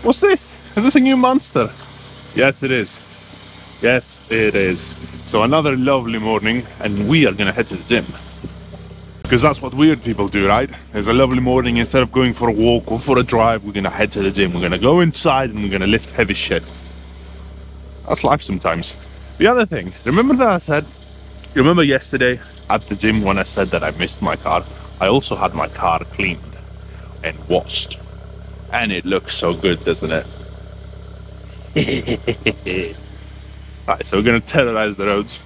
What's this? Is this a new monster? Yes, it is. Yes, it is. So another lovely morning, and we are gonna head to the gym. Because that's what weird people do, right? There's a lovely morning, instead of going for a walk or for a drive, we're gonna head to the gym. We're gonna go inside and we're gonna lift heavy shit. That's life sometimes. The other thing, remember that I said, remember yesterday at the gym when I said that I missed my car? I also had my car cleaned and washed. And it looks so good, doesn't it? Right, so we're gonna terrorize the roads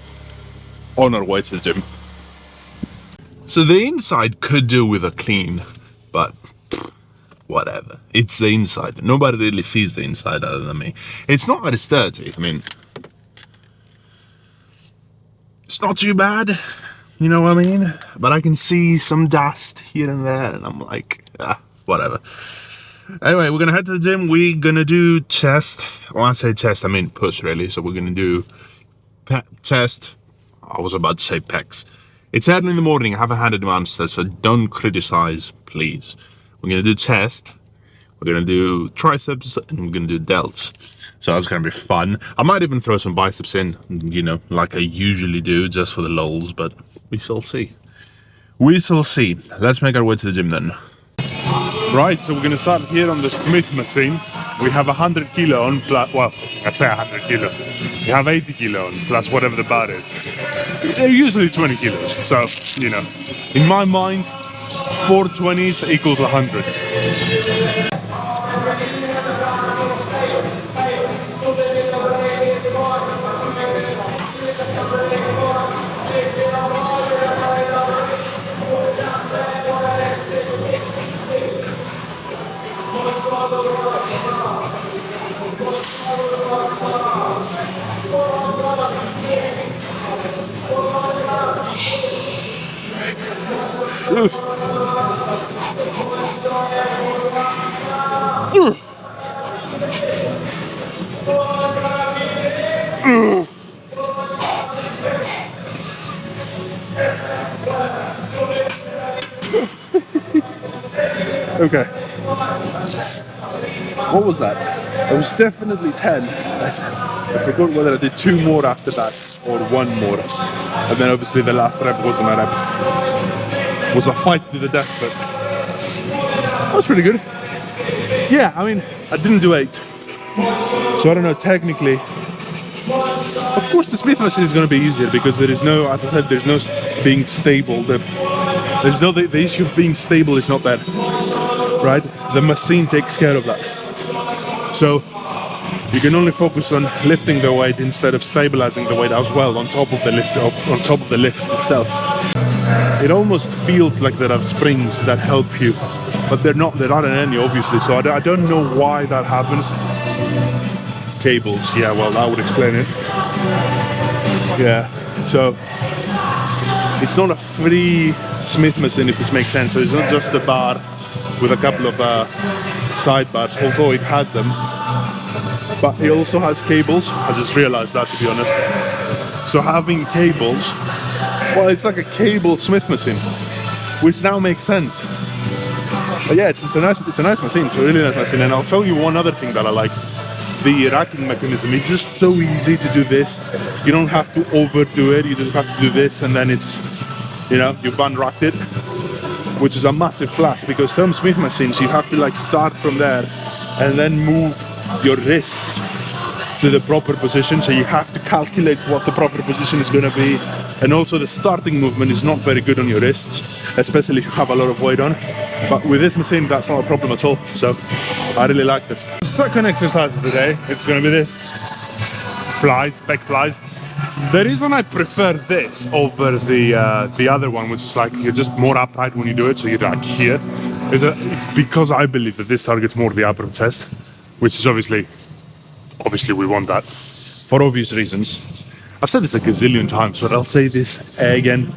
on our way to the gym. So the inside could do with a clean, but whatever. It's the inside. Nobody really sees the inside other than me. It's not that it's dirty. I mean, it's not too bad. You know what I mean? But I can see some dust here and there, and I'm like, whatever. Anyway, we're gonna head to the gym. We're gonna do chest. When I say chest, I mean push, really. So we're gonna do chest. I was about to say pecs. It's early in the morning. I haven't had a monster, so don't criticize, please. We're gonna do chest. We're gonna do triceps, and we're gonna do delts. So that's gonna be fun. I might even throw some biceps in, you know, like I usually do, just for the lols. But we shall see. We shall see. Let's make our way to the gym then. Right, so we're gonna start here on the Smith machine. We have 100 kilo on, plus, well, I say 100 kilo. We have 80 kilo on, plus whatever the bar is. They're usually 20 kilos, so, you know. In my mind, 4 20s equals 100. Okay. What was that? It was definitely 10. I forgot whether I did 2 more after that or 1 more. And then obviously the last rep wasn't a rep. It was a fight to the death, but that was pretty good. Yeah, I mean, I didn't do 8. So I don't know, technically. Of course the Smith machine is going to be easier because there is no, as I said, there's no being stable. There's no, the issue of being stable is not there, right? The machine takes care of that. So you can only focus on lifting the weight instead of stabilizing the weight as well on top of the lift, itself. It almost feels like there are springs that help you, but there aren't any, obviously. So I don't know why that happens. Cables, yeah, well, that would explain it. Yeah, so it's not a free Smith machine, if this makes sense. So it's not just a bar with a couple of side bars, although it has them. But it also has cables. I just realized that, to be honest. So having cables, well, it's like a cable Smith machine, which now makes sense. But yeah, it's a nice machine. It's a really nice machine. And I'll tell you one other thing that I like. The racking mechanism is just so easy to do this. You don't have to overdo it. You just have to do this, and then it's, you know, you've unracked it, which is a massive plus, because some Smith machines you have to like start from there and then move your wrists to the proper position. So you have to calculate what the proper position is going to be, and also the starting movement is not very good on your wrists, especially if you have a lot of weight on. But with this machine, that's not a problem at all. So I really like this. Second exercise of the day, it's going to be this flies, back flies. The reason I prefer this over the other one, which is like you're just more upright when you do it, so you're like here, it's because I believe that this targets more the upper chest, which is obviously we want that for obvious reasons. I've said this a gazillion times, but I'll say this again.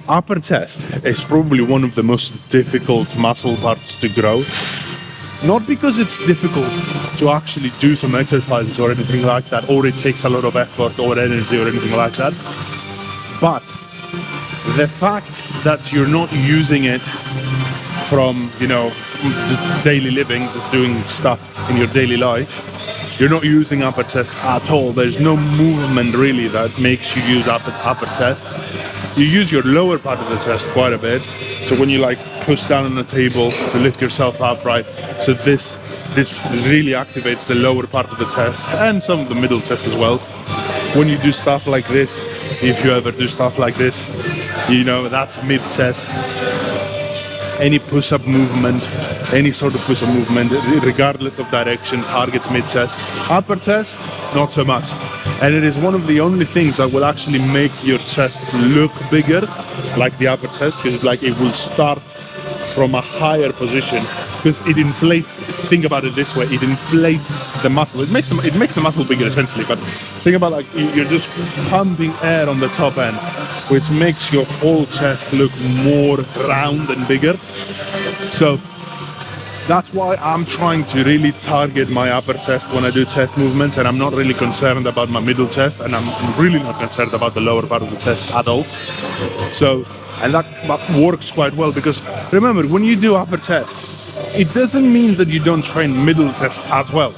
Upper chest is probably one of the most difficult muscle parts to grow. Not because it's difficult to actually do some exercises or anything like that, or it takes a lot of effort or energy or anything like that, but the fact that you're not using it from, you know, just daily living, just doing stuff in your daily life, you're not using upper chest at all. There's no movement really that makes you use upper chest. You use your lower part of the chest quite a bit. So when you like push down on the table to lift yourself up, right? So this really activates the lower part of the chest and some of the middle chest as well. When you do stuff like this, if you ever do stuff like this, you know, that's mid chest. Any push-up movement, any sort of push-up movement, regardless of direction, targets mid-chest. Upper chest, not so much. And it is one of the only things that will actually make your chest look bigger, like the upper chest, because like it will start from a higher position, because it inflates. Think about it this way: it inflates the muscle. It makes the muscle bigger essentially. But think about like you're just pumping air on the top end, which makes your whole chest look more round and bigger. So that's why I'm trying to really target my upper chest when I do chest movements, and I'm not really concerned about my middle chest, and I'm really not concerned about the lower part of the chest at all. So, and that works quite well, because remember, when you do upper chest, it doesn't mean that you don't train middle chest as well,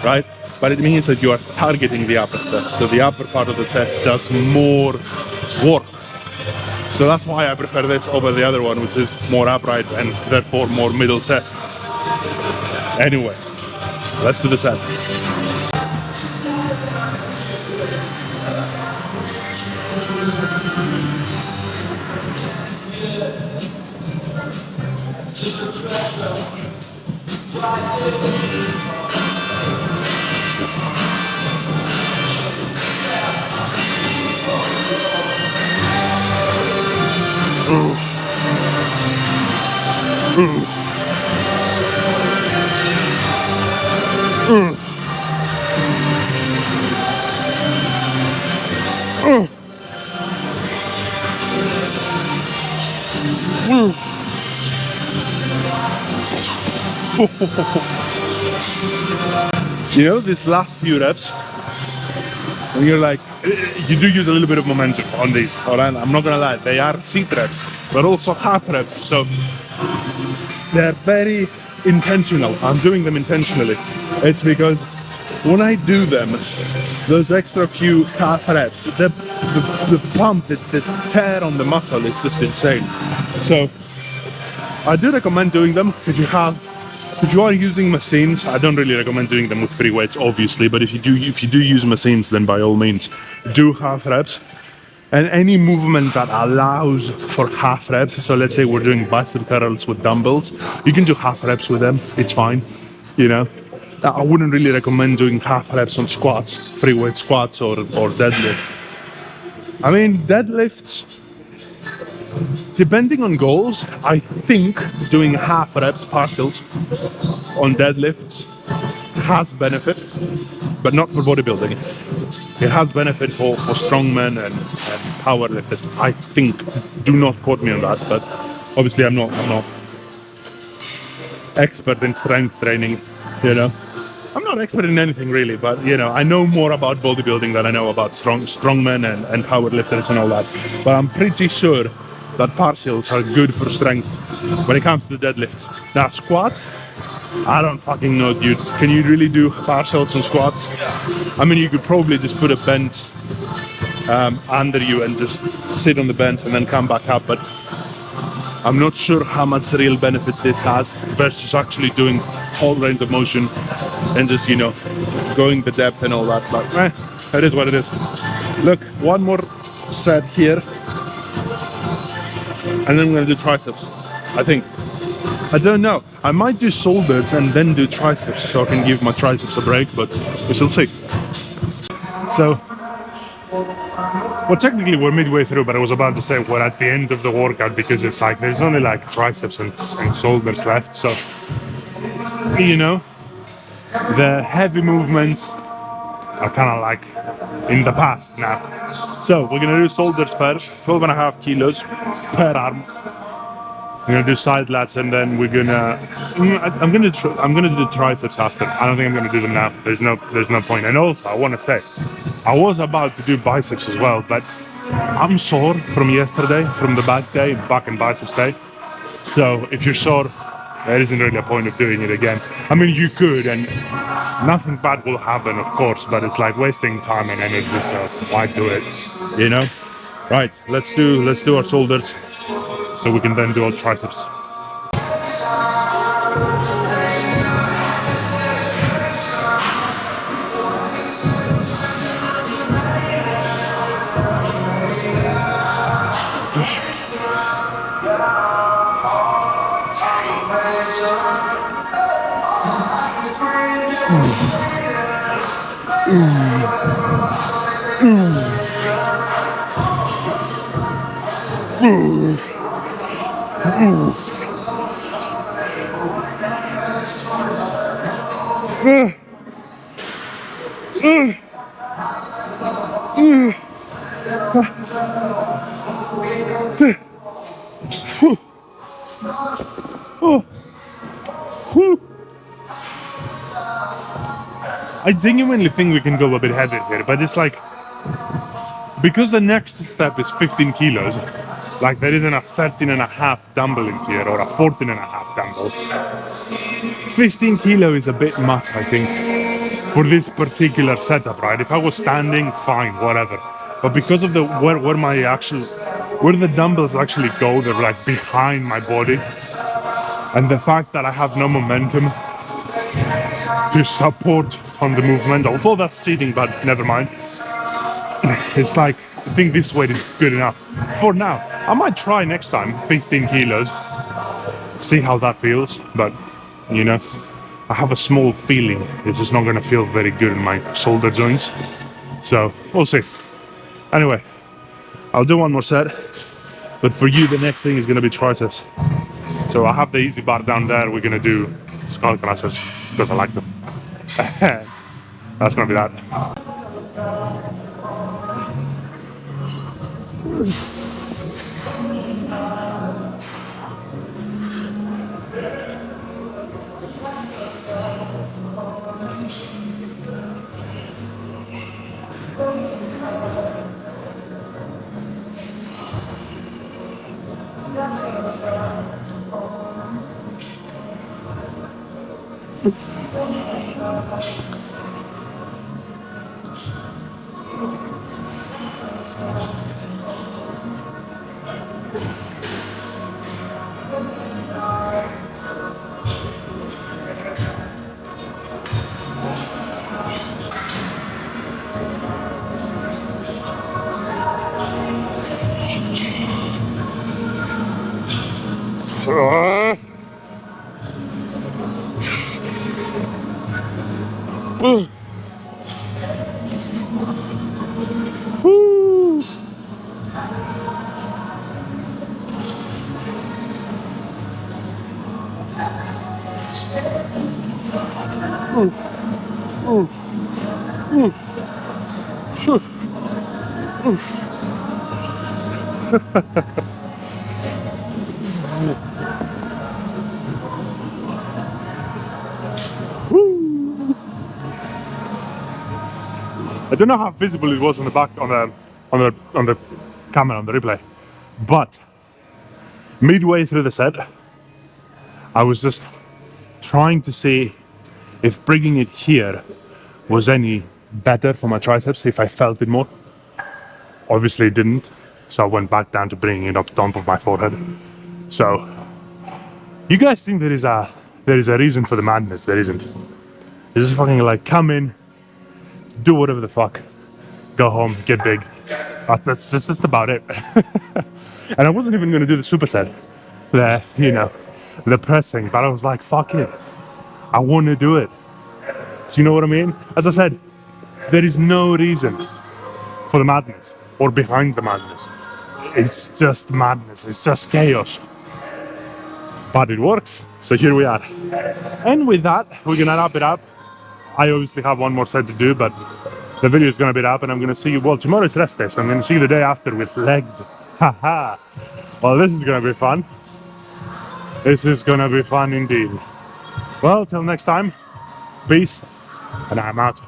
right? But it means that you are targeting the upper chest. So the upper part of the chest does more work. So that's why I prefer this over the other one, which is more upright and therefore more middle chest. Anyway, let's do the set. You know, these last few reps, when you're like, you do use a little bit of momentum on these, alright? I'm not gonna lie, they are seat reps, but also half reps, so they're very intentional. I'm doing them intentionally. It's because when I do them, those extra few half reps, the pump, the tear on the muscle is just insane. So I do recommend doing them if you are using machines. I don't really recommend doing them with free weights, obviously, but if you do use machines, then by all means do half reps. And any movement that allows for half reps, so let's say we're doing bicep curls with dumbbells, you can do half reps with them, it's fine, you know. I wouldn't really recommend doing half reps on squats, free weight squats or deadlifts. I mean, deadlifts, depending on goals, I think doing half reps partials on deadlifts has benefit, but not for bodybuilding. It has benefit for strongmen and powerlifters, I think. Do not quote me on that, but obviously I'm not expert in strength training, you know. I'm not expert in anything really, but you know, I know more about bodybuilding than I know about strongmen and powerlifters and all that. But I'm pretty sure that partials are good for strength when it comes to the deadlifts. Now squats, I don't fucking know, dude. Can you really do partials on squats? I mean, you could probably just put a bench under you and just sit on the bench and then come back up, but I'm not sure how much real benefit this has versus actually doing whole range of motion and just, you know, going the depth and all that. But it is what it is. Look, one more set here, and then we're gonna do triceps, I think. I don't know. I might do shoulders and then do triceps so I can give my triceps a break, but we shall see. So, well, technically we're midway through, but I was about to say we're at the end of the workout because it's like there's only like triceps and shoulders left. So, you know, the heavy movements are kind of like in the past now. So we're gonna do shoulders first, 12.5 kilos per arm. We're gonna do side lats, and then we're gonna. I'm gonna do triceps after. I don't think I'm gonna do them now. There's no point. And also, I want to say, I was about to do biceps as well, but I'm sore from yesterday, from the back and biceps day. So if you're sore, there isn't really a point of doing it again. I mean, you could, and nothing bad will happen, of course, but it's like wasting time and energy, so why do it, you know? Right, let's do our shoulders, so we can then do our triceps. I genuinely think we can go a bit heavier here, but it's like, because the next step is 15 kilos, like there isn't a 13 and a half dumbbell in here or a 14 and a half dumbbell. 15 kilo is a bit much, I think, for this particular setup, right? If I was standing, fine, whatever. But because of the where the dumbbells actually go, they're like behind my body, and the fact that I have no momentum to support on the movement, although that's cheating, but never mind. It's like, I think this weight is good enough for now. I might try next time 15 kilos, see how that feels, but you know, I have a small feeling this is not going to feel very good in my shoulder joints, so we'll see. Anyway, I'll do one more set, but for you the next thing is going to be triceps. So I have the easy bar down there. We're going to do skull crushers because I like them. And that's going to be that. I don't know how visible it was on the back on the camera on the replay, but midway through the set, I was just trying to see if bringing it here was any better for my triceps, if I felt it more. Obviously it didn't, so I went back down to bringing it up to top of my forehead. So you guys think there is a reason for the madness? There isn't. This is fucking like, come in, do whatever the fuck, go home, get big. That's just about it. And I wasn't even gonna do the superset, the pressing, but I was like, fuck it, I want to do it. So you know what I mean? As I said, there is no reason for the madness or behind the madness. It's just madness, it's just chaos. But it works, so here we are. And with that, we're gonna wrap it up. I obviously have one more set to do, but the video is gonna be up and I'm gonna see you, well, tomorrow is rest day, so I'm gonna see you the day after with legs. Haha. Well, this is gonna be fun. This is gonna be fun indeed. Well, till next time, peace, and I'm out.